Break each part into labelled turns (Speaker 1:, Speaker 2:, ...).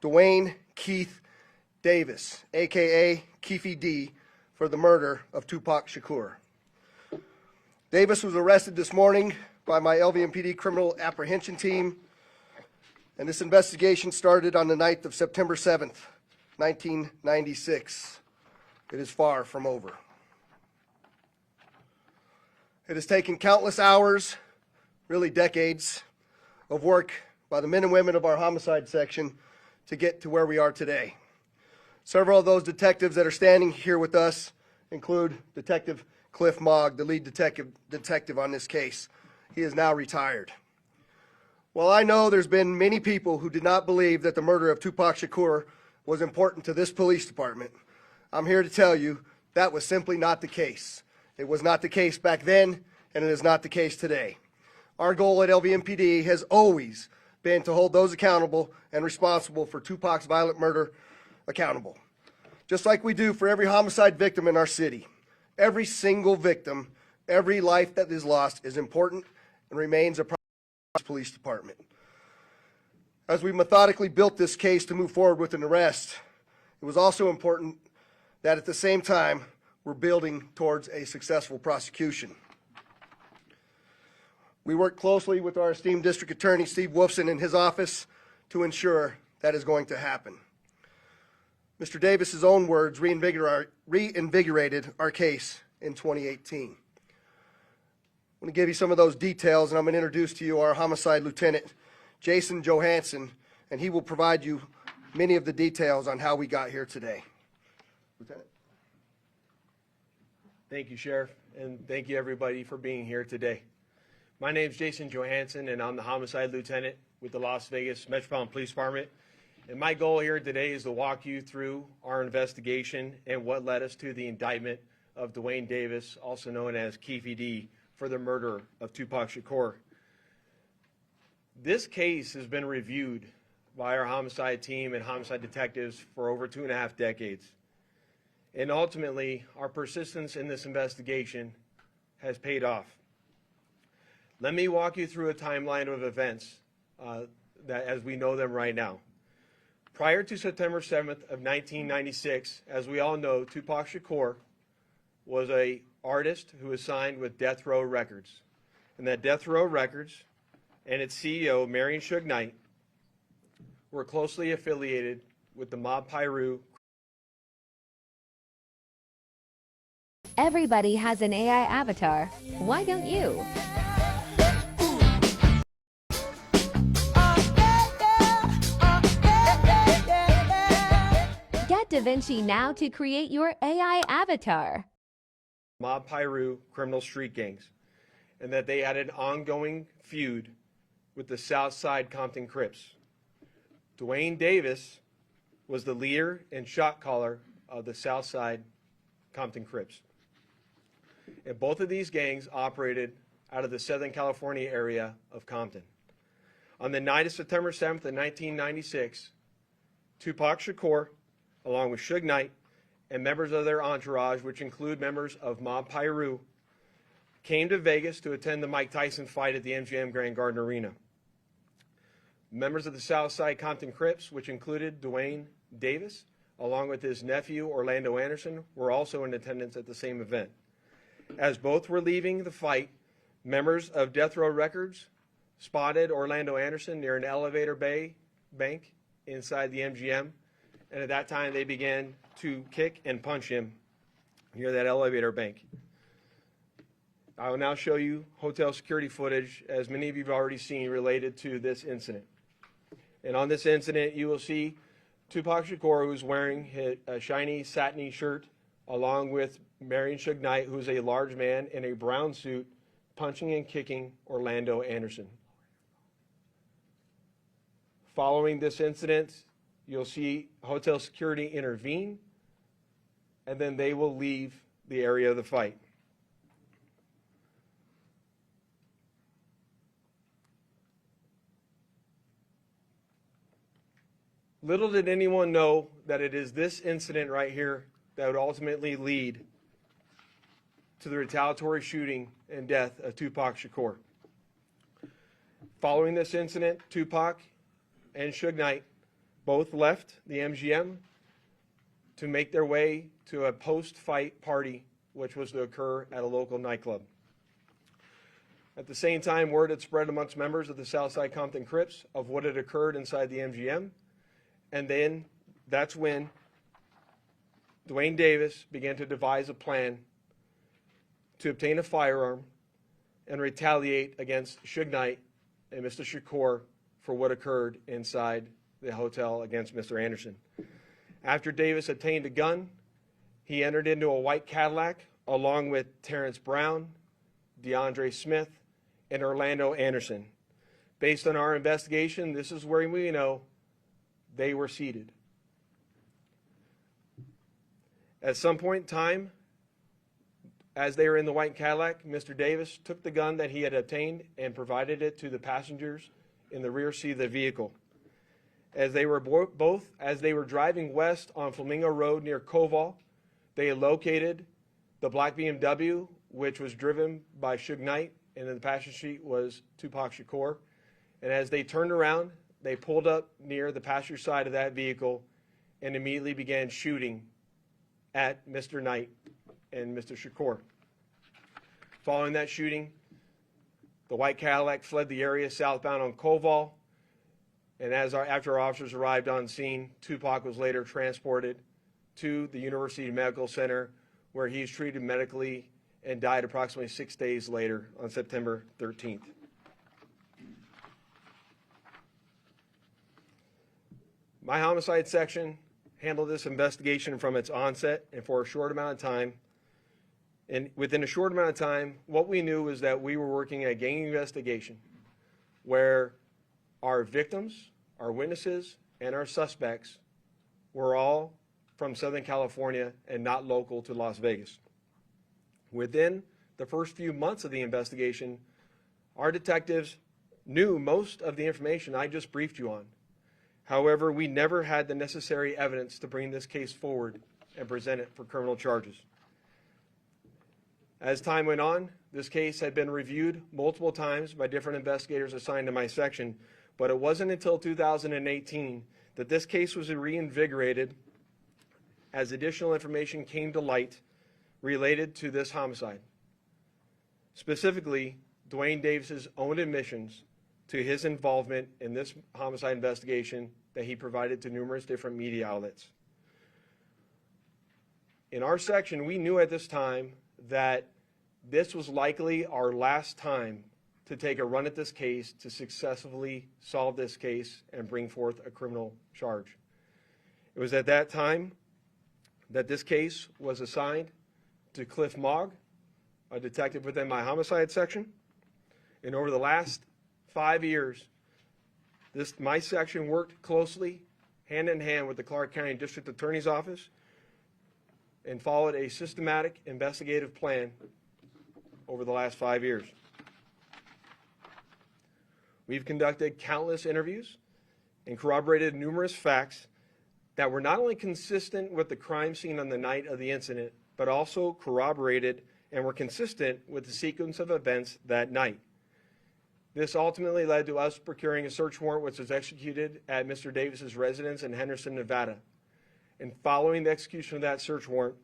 Speaker 1: Dwayne Keith Davis, aka Keefy D, for the murder of Tupac Shakur. Davis was arrested this morning by my LVMPD criminal apprehension team, and this investigation started on the night of September 7th, 1996. It is far from over. It has taken countless hours, really decades, of work by the men and women of our homicide section to get to where we are today. Several of those detectives that are standing here with us include Detective Cliff Mogg, the lead detective on this case. He is now retired. Well, I know there's been many people who did not believe that the murder of Tupac Shakur was important to this police department. I'm here to tell you that was simply not the case. It was not the case back then, and it is not the case today. Our goal at LVMPD has always been to hold those accountable and responsible for Tupac's violent murder accountable. Just like we do for every homicide victim in our city. Every single victim, every life that is lost is important and remains a priority of the police department. As we methodically built this case to move forward with an arrest, it was also important that at the same time, we're building towards a successful prosecution. We work closely with our esteemed district attorney, Steve Wolfson, in his office to ensure that is going to happen. Mr. Davis's own words reinvigorated our case in 2018. I'm going to give you some of those details, and I'm going to introduce to you our homicide lieutenant, Jason Johansson, and he will provide you many of the details on how we got here today. Lieutenant.
Speaker 2: Thank you, Sheriff, and thank you everybody for being here today. My name is Jason Johansson, and I'm the homicide lieutenant with the Las Vegas Metropolitan Police Department. And my goal here today is to walk you through our investigation and what led us to the indictment of Dwayne Davis, also known as Keefy D, for the murder of Tupac Shakur. This case has been reviewed by our homicide team and homicide detectives for over 2.5 decades. And ultimately, our persistence in this investigation has paid off. Let me walk you through a timeline of events that as we know them right now. Prior to September 7th of 1996, as we all know, Tupac Shakur was an artist who was signed with Death Row Records. And that Death Row Records and its CEO, Marion Suge Knight, were closely affiliated with the Mob Piru.
Speaker 3: Everybody has an AI avatar. Why don't you? Get DaVinci now to create your AI avatar.
Speaker 2: Mob Piru criminal street gangs, and that they had an ongoing feud with the Southside Compton Crips. Dwayne Davis was the leader and shot caller of the Southside Compton Crips. And both of these gangs operated out of the Southern California area of Compton. On the night of September 7th of 1996, Tupac Shakur, along with Suge Knight and members of their entourage, which include members of Mob Piru, came to Vegas to attend the Mike Tyson fight at the MGM Grand Garden Arena. Members of the Southside Compton Crips, which included Dwayne Davis, along with his nephew Orlando Anderson, were also in attendance at the same event. As both were leaving the fight, members of Death Row Records spotted Orlando Anderson near an elevator bank inside the MGM, and at that time they began to kick and punch him near that elevator bank. I will now show you hotel security footage, as many of you have already seen, related to this incident. And on this incident, you will see Tupac Shakur, who's wearing a shiny satiny shirt, along with Marion Suge Knight, who's a large man in a brown suit, punching and kicking Orlando Anderson. Following this incident, you'll see hotel security intervene, and then they will leave the area of the fight. Little did anyone know that it is this incident right here that would ultimately lead to the retaliatory shooting and death of Tupac Shakur. Following this incident, Tupac and Suge Knight Both left the MGM to make their way to a post-fight party, which was to occur at a local nightclub. At the same time, word had spread amongst members of the Southside Compton Crips of what had occurred inside the MGM, and then that's when Dwayne Davis began to devise a plan to obtain a firearm and retaliate against Suge Knight and Mr. Shakur for what occurred inside the hotel against Mr. Anderson. After Davis obtained a gun, he entered into a white Cadillac along with Terrence Brown, DeAndre Smith, and Orlando Anderson. Based on our investigation, this is where we know they were seated. At some point in time, as they were in the white Cadillac, Mr. Davis took the gun that he had obtained and provided it to the passengers in the rear seat of the vehicle. As they were driving west on Flamingo Road near Koval, they had located the black BMW, which was driven by Suge Knight, and in the passenger seat was Tupac Shakur. And as they turned around, they pulled up near the passenger side of that vehicle and immediately began shooting at Mr. Knight and Mr. Shakur. Following that shooting, the white Cadillac fled the area southbound on Koval, and after our officers arrived on scene, Tupac was later transported to the University Medical Center, where he was treated medically and died approximately 6 days later on September 13th. My homicide section handled this investigation from its onset and for a short amount of time. And within a short amount of time, what we knew was that we were working a gang investigation where our victims, our witnesses, and our suspects were all from Southern California and not local to Las Vegas. Within the first few months of the investigation, our detectives knew most of the information I just briefed you on. However, we never had the necessary evidence to bring this case forward and present it for criminal charges. As time went on, this case had been reviewed multiple times by different investigators assigned to my section, but it wasn't until 2018 that this case was reinvigorated as additional information came to light related to this homicide. Specifically, Dwayne Davis's own admissions to his involvement in this homicide investigation that he provided to numerous different media outlets. In our section, we knew at this time that this was likely our last time to take a run at this case to successfully solve this case and bring forth a criminal charge. It was at that time that this case was assigned to Cliff Mogg, a detective within my homicide section. And over the last 5 years, my section worked closely, hand in hand with the Clark County District Attorney's Office and followed a systematic investigative plan over the last 5 years. We've conducted countless interviews and corroborated numerous facts that were not only consistent with the crime scene on the night of the incident, but also corroborated and were consistent with the sequence of events that night. This ultimately led to us procuring a search warrant which was executed at Mr. Davis's residence in Henderson, Nevada. And following the execution of that search warrant,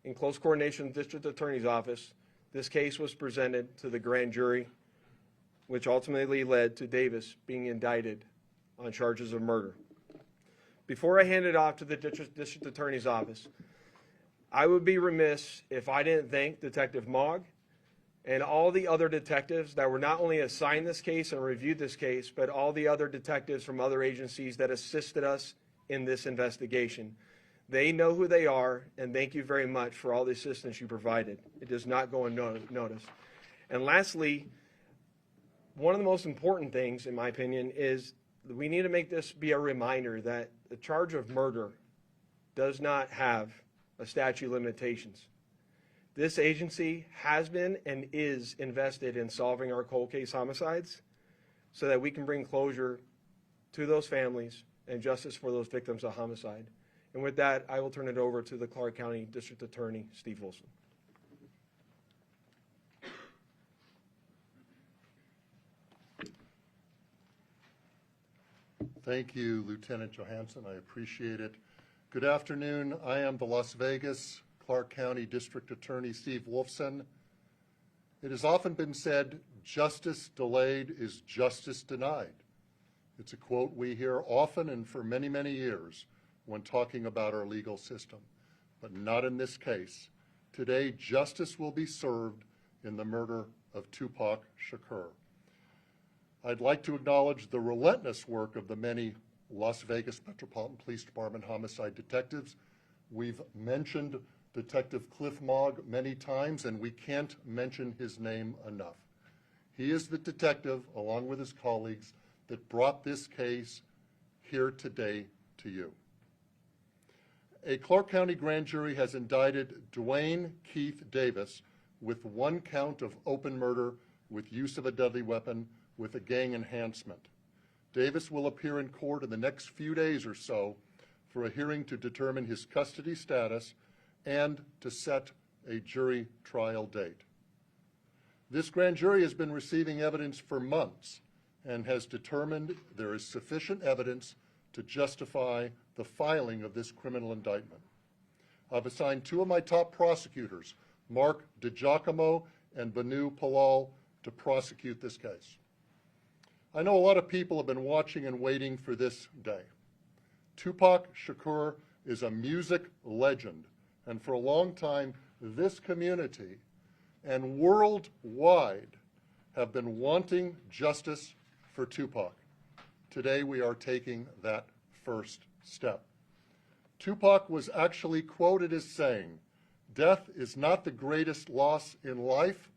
Speaker 2: in close coordination with the District Attorney's Office, this case was presented to the grand jury, which ultimately led to Davis being indicted on charges of murder. Before I hand it off to the District Attorney's Office, I would be remiss if I didn't thank Detective Mogg and all the other detectives that were not only assigned this case and reviewed this case, but all the other detectives from other agencies that assisted us in this investigation. They know who they are, and thank you very much for all the assistance you provided. It does not go unnoticed. And lastly, one of the most important things, in my opinion, is that we need to make this be a reminder that the charge of murder does not have a statute of limitations. This agency has been and is invested in solving our cold case homicides so that we can bring closure to those families and justice for those victims of homicide. And with that, I will turn it over to the Clark County District Attorney, Steve Wilson.
Speaker 4: Thank you, Lieutenant Johansson. I appreciate it. Good afternoon. I am the Las Vegas, Clark County District Attorney Steve Wolfson. It has often been said, justice delayed is justice denied. It's a quote we hear often and for many, many years when talking about our legal system, but not in this case. Today, justice will be served in the murder of Tupac Shakur. I'd like to acknowledge the relentless work of the many Las Vegas Metropolitan Police Department homicide detectives. We've mentioned Detective Cliff Mogg many times, and we can't mention his name enough. He is the detective, along with his colleagues, that brought this case here today to you. A Clark County grand jury has indicted Dwayne Keith Davis with 1 count of open murder with use of a deadly weapon with a gang enhancement. Davis will appear in court in the next few days or so for a hearing to determine his custody status and to set a jury trial date. This grand jury has been receiving evidence for months and has determined there is sufficient evidence to justify the filing of this criminal indictment. I've assigned 2 of my top prosecutors, Mark DiGiacomo and Banu Palal, to prosecute this case. I know a lot of people have been watching and waiting for this day. Tupac Shakur is a music legend, and for a long time, this community and worldwide have been wanting justice for Tupac. Today, we are taking that first step. Tupac was actually quoted as saying, "Death is not the greatest loss in life.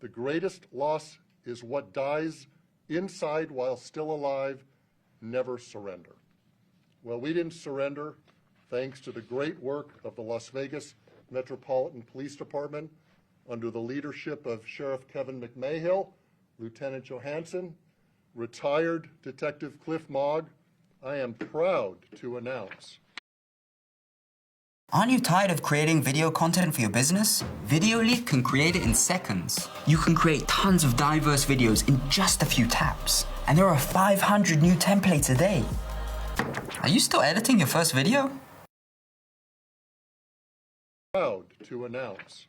Speaker 4: The greatest loss is what dies inside while still alive. Never surrender." Well, we didn't surrender thanks to the great work of the Las Vegas Metropolitan Police Department under the leadership of Sheriff Kevin McMahill, Lieutenant Johansson, retired Detective Cliff Mogg. I am proud to announce.
Speaker 5: Aren't you tired of creating video content for your business? VideoLeap can create it in seconds. You can create tons of diverse videos in just a few taps. And there are 500 new templates a day. Are you still editing your first video?
Speaker 4: Proud to announce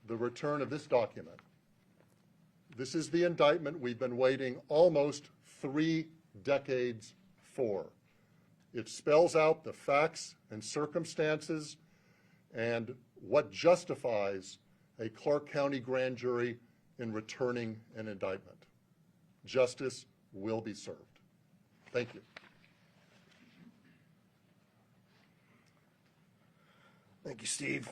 Speaker 4: the return of this document. This is the indictment we've been waiting almost 3 decades for. It spells out the facts and circumstances and what justifies a Clark County grand jury in returning an indictment. Justice will be served. Thank you.
Speaker 1: Thank you, Steve.